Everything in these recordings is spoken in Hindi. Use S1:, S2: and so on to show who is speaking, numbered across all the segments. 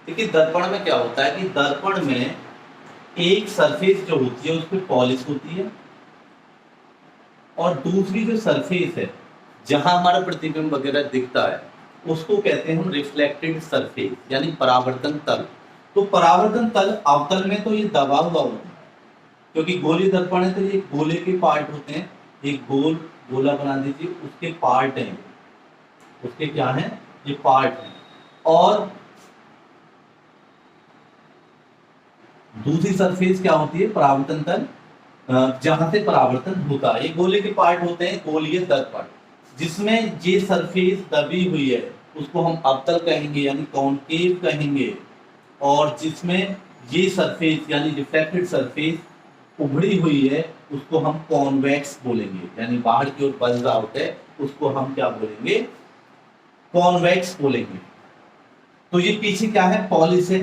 S1: देखिए दर्पण में क्या होता है कि दर्पण में एक सरफेस जो होती है उस पर पॉलिश होती है, और दूसरी जो सरफेस है जहां हमारा प्रतिबिंब वगैरह दिखता है उसको कहते हैं हम रिफ्लेक्टेड सरफेस यानी परावर्तन तल। तो परावर्तन तल अवतल में तो ये दबा हुआ होता है, क्योंकि गोलीय दर्पण है तो ये गोले के पार्ट होते हैं, एक गोल गोला बना दीजिए, उसके पार्ट हैं, उसके क्या हैं, ये पार्ट हैं। और दूसरी सरफेस क्या होती है, परावर्तन तल, जहां से परावर्तन होता है। ये गोले के पार्ट होते हैं गोलीय दर्पण, जिसमें ये सरफेस दबी हुई है उसको हम अवतल कहेंगे यानी कॉनकेव कहेंगे, और जिसमें ये सरफेस यानी रिफ्लेक्टेड सरफेस उभड़ी हुई है उसको हम कॉन्वेक्स बोलेंगे, यानी बाहर की ओर बज रहा होता है उसको हम क्या बोलेंगे, कॉन्वेक्स बोलेंगे। तो ये पीछे क्या है, पॉलिश है,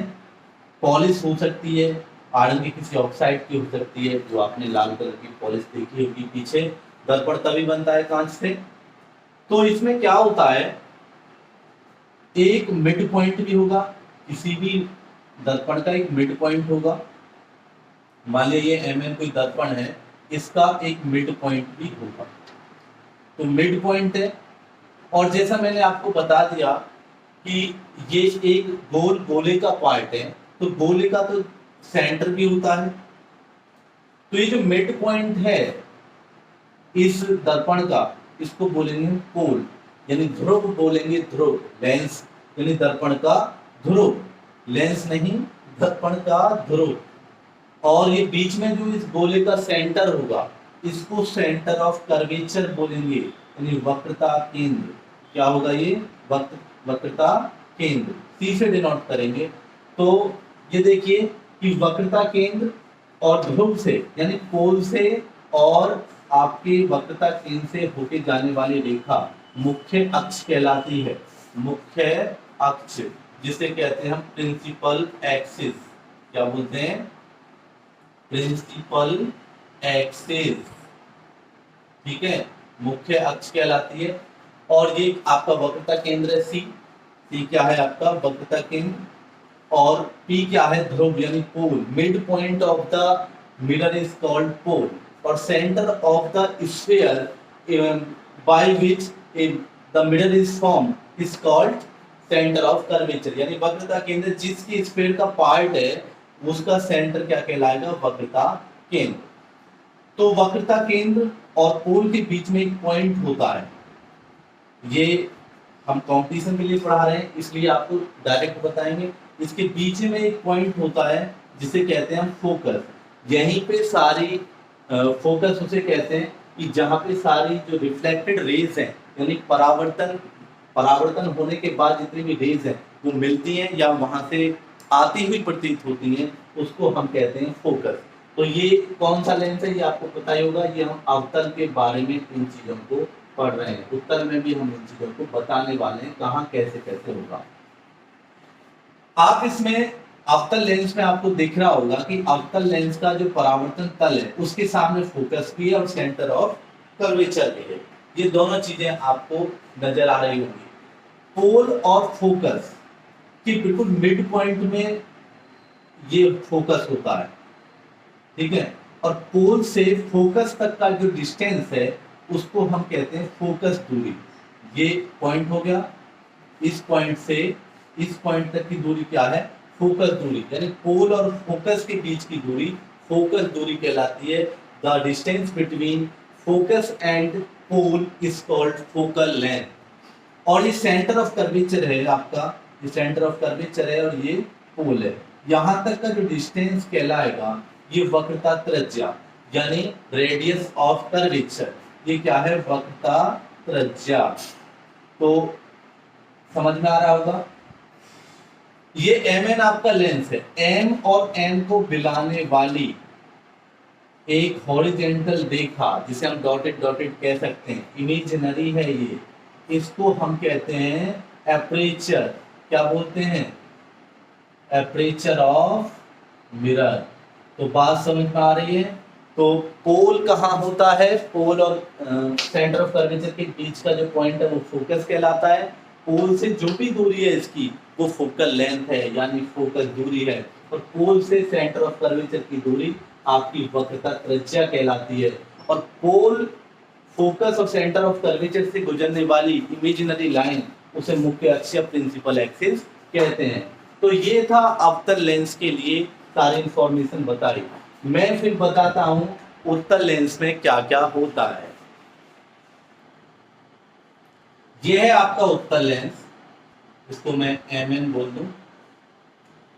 S1: पॉलिश हो सकती है आयरन की किसी ऑक्साइड की हो सकती है, जो आपने लाल कलर की पॉलिश देखी होगी पीछे। दर्पण तभी बनता है कांच से। तो इसमें क्या होता है, एक मिड पॉइंट भी होगा, किसी भी दर्पण का एक मिड पॉइंट होगा। मान लीजिए ये mm कोई दर्पण है, इसका एक मिड पॉइंट भी होगा। तो मिड पॉइंट है, और जैसा मैंने आपको बता दिया कि ये एक गोल गोले का पार्ट है, तो गोले का तो सेंटर भी होता है। तो ये जो मिड पॉइंट है इस दर्पण का, इसको बोलेंगे पोल, यानी ध्रुव बोलेंगे, ध्रुव लेंस, यानी दर्पण का ध्रुव, लेंस नहीं दर्पण का ध्रुव। और ये बीच में जो इस गोले का सेंटर होगा इसको सेंटर ऑफ कर्वेचर बोलेंगे, यानी वक्रता केंद्र। क्या होगा ये, वक्रता केंद्र, सी से डिनोट करेंगे। तो ये देखिए कि वक्रता केंद्र और ध्रुव से यानी पोल से और आपके वक्रता केंद्र से होके जाने वाली रेखा मुख्य अक्ष कहलाती है, मुख्य अक्ष, जिसे कहते हैं हम प्रिंसिपल एक्सिस। क्या बोलते हैं, प्रिंसिपल एक्सिस, ठीक है, मुख्य अक्ष कहलाती है। और ये आपका वक्रता केंद्र है सी क्या है आपका वक्रता केंद्र, और पी क्या है, ध्रुव यानी pole. Mid point of the mirror is called pole, और centre of the sphere by which the mirror is form is called centre of curvature, यानी वक्रता केंद्र जिसकी स्फीयर का पार्ट है उसका सेंटर क्या कहलाएगा, वक्रता केंद्र। तो वक्रता केंद्र और पोल के बीच में एक पॉइंट होता है, ये हम कंपटीशन के लिए पढ़ा रहे हैं इसलिए आपको डायरेक्ट बताएंगे। इसके बीच में एक पॉइंट होता है जिसे कहते हैं हम फोकस। यहीं पे सारी फोकस उसे कहते हैं कि जहां पे सारी जो रिफ्लेक्टेड रेज हैं, यानी परावर्तन होने के बाद जितनी भी रेज हैं वो मिलती हैं या वहां से आती हुई प्रतीत होती हैं, उसको हम कहते हैं फोकस। तो ये कौन सा लेंस है ये आपको पता ही होगा, ये हम अवतल के बारे में इन चीजों को पढ़ रहे हैं, उत्तर में भी हम इन चीजों को बताने वाले हैं कहाँ कैसे कैसे होगा। आप इसमें अवतल लेंस में आपको दिख रहा होगा कि अवतल लेंस का जो परावर्तन तल है उसके सामने फोकस भी है और सेंटर ऑफ कर्वेचर भी है। ये दोनों चीजें आपको नजर आ रही होंगी। पोल और फोकस की बिल्कुल मिड पॉइंट में ये फोकस होता है, ठीक है, और पोल से फोकस तक का जो डिस्टेंस है उसको हम कहते हैं फोकस दूरी। ये पॉइंट हो गया, इस पॉइंट से इस पॉइंट तक की दूरी क्या है, फोकस दूरी, यानी पोल और फोकस के बीच की दूरी फोकस दूरी कहलाती है। The distance between focus and pole is called focal length. और ये सेंटर ऑफ कर्वेचर है आपका, ये सेंटर ऑफ कर्वेचर है और ये पोल है। यहां तक का जो डिस्टेंस कहलाएगा ये वक्रता त्रिज्या, यानी रेडियस ऑफ कर्वेचर। ये क्या है, वक्रता त्रिज्या। तो समझ में आ रहा होगा। ये mn आपका लेंस है, m और n को मिलाने वाली एक हॉरिजॉन्टल रेखा जिसे हम डॉटेड डॉटेड कह सकते हैं, इमेजिनरी है ये, इसको हम कहते हैं एपरेचर। क्या बोलते हैं, एपरेचर ऑफ मिरर। तो बात समझ में आ रही है। तो पोल कहाँ होता है, पोल और सेंटर ऑफ कर्वेचर के बीच का जो पॉइंट है वो फोकस कहलाता है, पोल से जो भी दूरी है इसकी वो फोकल लेंथ है, यानी फोकस दूरी है। और पोल से सेंटर ऑफ कर्वेचर की दूरी आपकी वक्रता त्रिज्या कहलाती है। और पोल, फोकस और सेंटर ऑफ कर्वेचर से गुजरने वाली इमेजिनरी लाइन उसे मुख्य अक्ष या प्रिंसिपल एक्सिस कहते हैं। तो ये था अवतल लेंस के लिए सारी इंफॉर्मेशन बताई। मैं फिर बताता हूं उत्तल लेंस में क्या क्या होता है। यह है आपका उत्तल लेंस, इसको मैं एमएन बोल दूं।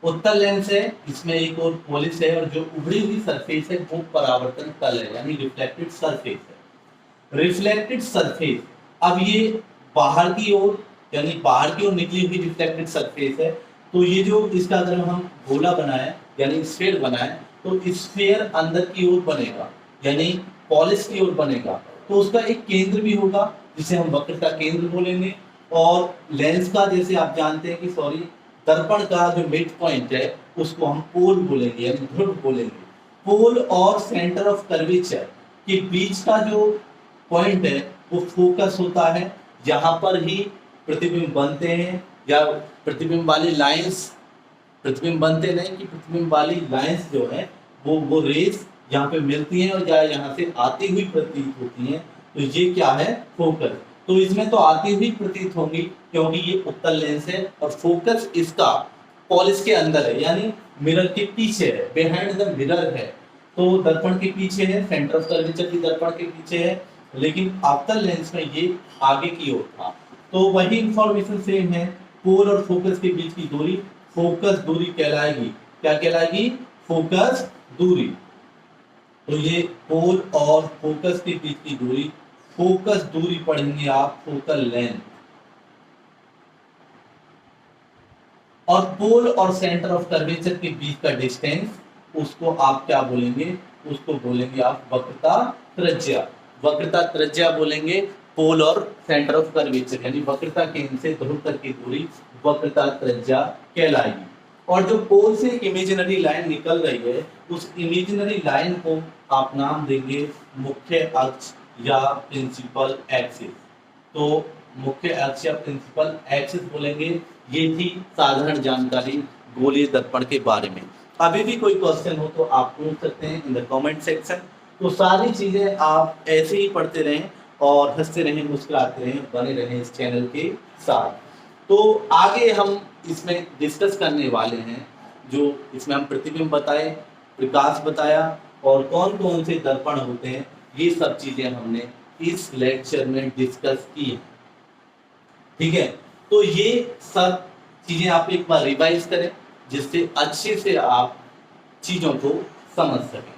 S1: उत्तल लेंस है, इसमें एक और पॉलिश है और जो उभरी हुई सरफेस है वो परावर्तन तल है, यानी रिफ्लेक्टेड सरफेस है। रिफ्लेक्टेड सरफेस, अब ये बाहर की ओर, यानी बाहर की ओर निकली हुई रिफ्लेक्टेड सरफेस है। तो ये जो इसका अगर हम गोला बनाए यानी स्फीयर बनाए तो स्फीयर अंदर की ओर बनेगा, यानी पॉलिश की ओर बनेगा। तो उसका एक केंद्र भी होगा जिसे हम वक्रता केंद्र बोलेंगे। और लेंस का, जैसे आप जानते हैं कि दर्पण का जो मिड पॉइंट है उसको हम पोल बोलेंगे, यानी ध्रुव बोलेंगे। पोल और सेंटर ऑफ कर्वेचर के बीच का जो पॉइंट है वो फोकस होता है। यहाँ पर ही प्रतिबिंब बनते हैं, या प्रतिबिंब वाली लाइंस, प्रतिबिंब बनते नहीं कि प्रतिबिंब वाली लाइंस जो है वो रेस यहाँ पे मिलती हैं और यहाँ से आती हुई प्रतीत होती हैं। तो ये क्या है? फोकस। तो इसमें तो आती हुई प्रतीत होंगी क्योंकि ये उत्तल लेंस है और फोकस इसका पॉलिश के अंदर है, यानी मिरर के पीछे है, बिहाइंड द मिरर है। तो दर्पण के पीछे है, सेंटर ऑफ कर्वेचर की दर्पण के पीछे है, लेकिन अवतल लेंस में ये आगे की ओर था। तो वही इंफॉर्मेशन सेम है, पोल और फोकस के बीच की दूरी फोकस दूरी कहलाएगी। क्या कहलाएगी? फोकस दूरी। तो ये पोल और फोकस के बीच की दूरी, फोकस दूरी पढ़ेंगे आप, फोकल लेंथ। और पोल और सेंटर ऑफ कर्वेचर के बीच का डिस्टेंस, उसको आप क्या बोलेंगे? उसको बोलेंगे आप वक्रता त्रिज्या। वक्रता त्रिज्या बोलेंगे पोल और सेंटर ऑफ कर्वेचर, यानी वक्रता केंद्र से ध्रुव तक की दूरी वक्रता त्रिज्या कहलाएगी। और जो पोल से इमेजिनरी लाइन निकल रही है उस इमेजिनरी लाइन को आप नाम देंगे मुख्य अक्ष या प्रिंसिपल एक्सिस। तो मुख्य अक्ष या प्रिंसिपल एक्सिस बोलेंगे। ये थी साधारण जानकारी गोलीय दर्पण के बारे में। अभी भी कोई क्वेश्चन हो तो आप पूछ सकते हैं इन द कमेंट सेक्शन। तो सारी चीजें आप ऐसे ही पढ़ते रहें और हंसते रहें, मुस्कुराते रहें, बने रहें इस चैनल के साथ। तो आगे हम इसमें डिस्कस करने वाले हैं, जो इसमें हम प्रतिबिंब बताए, प्रकाश बताया और कौन कौन से दर्पण होते हैं, ये सब चीजें हमने इस लेक्चर में डिस्कस की है। ठीक है, तो ये सब चीजें आप एक बार रिवाइज करें जिससे अच्छे से आप चीजों को समझ सकें।